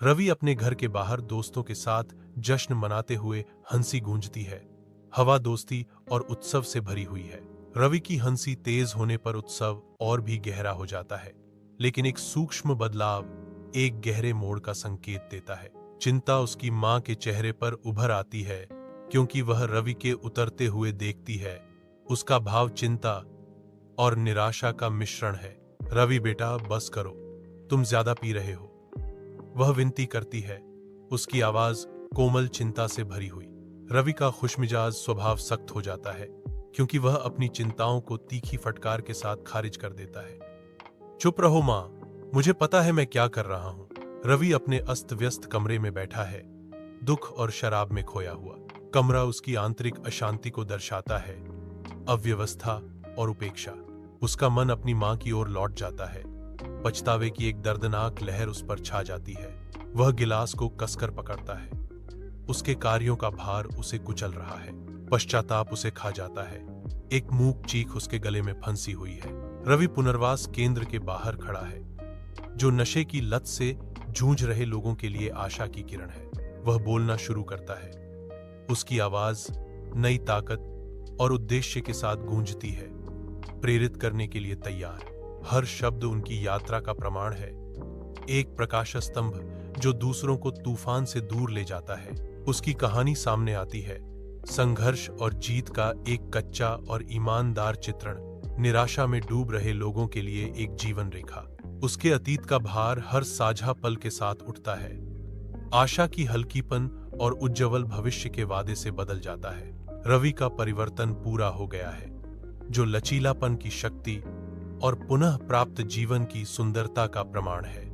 रवि अपने घर के बाहर दोस्तों के साथ जश्न मनाते हुए हंसी गूंजती है। हवा दोस्ती और उत्सव से भरी हुई है। रवि की हंसी तेज होने पर उत्सव और भी गहरा हो जाता है, लेकिन एक सूक्ष्म बदलाव एक गहरे मोड़ का संकेत देता है। चिंता उसकी मां के चेहरे पर उभर आती है, क्योंकि वह रवि के उतरते हुए देखती है। उसका भाव चिंता और निराशा का मिश्रण है। रवि बेटा, बस करो, तुम ज्यादा पी रहे हो, वह विनती करती है, उसकी आवाज कोमल चिंता से भरी हुई। रवि का खुशमिजाज स्वभाव सख्त हो जाता है, क्योंकि वह अपनी चिंताओं को तीखी फटकार के साथ खारिज कर देता है। चुप रहो मां, मुझे पता है मैं क्या कर रहा हूं। रवि अपने अस्त व्यस्त कमरे में बैठा है, दुख और शराब में खोया हुआ। कमरा उसकी आंतरिक अशांति को दर्शाता है, अव्यवस्था और उपेक्षा। उसका मन अपनी मां की ओर लौट जाता है। पछतावे की एक दर्दनाक लहर उस पर छा जाती है। वह गिलास को कसकर पकड़ता है। उसके कार्यों का भार उसे कुचल रहा है। पश्चाताप उसे खा जाता है। एक मूक चीख उसके गले में फंसी हुई है। रवि पुनर्वास केंद्र के बाहर खड़ा है, जो नशे की लत से जूझ रहे लोगों के लिए आशा की किरण है। वह बोलना शुरू करता है। उसकी आवाज नई ताकत और उद्देश्य के साथ गूंजती है, प्रेरित करने के लिए तैयार। हर शब्द उनकी यात्रा का प्रमाण है, एक प्रकाश स्तंभ जो दूसरों को तूफान से दूर ले जाता है। उसकी कहानी सामने आती है, संघर्ष और जीत का एक कच्चा और ईमानदार चित्रण, निराशा में डूब रहे लोगों के लिए एक जीवन रेखा। उसके अतीत का भार हर साझा पल के साथ उठता है, आशा की हल्कीपन और उज्जवल भविष्य के वादे से बदल जाता है। रवि का परिवर्तन पूरा हो गया है, जो लचीलापन की शक्ति और पुनः प्राप्त जीवन की सुंदरता का प्रमाण है।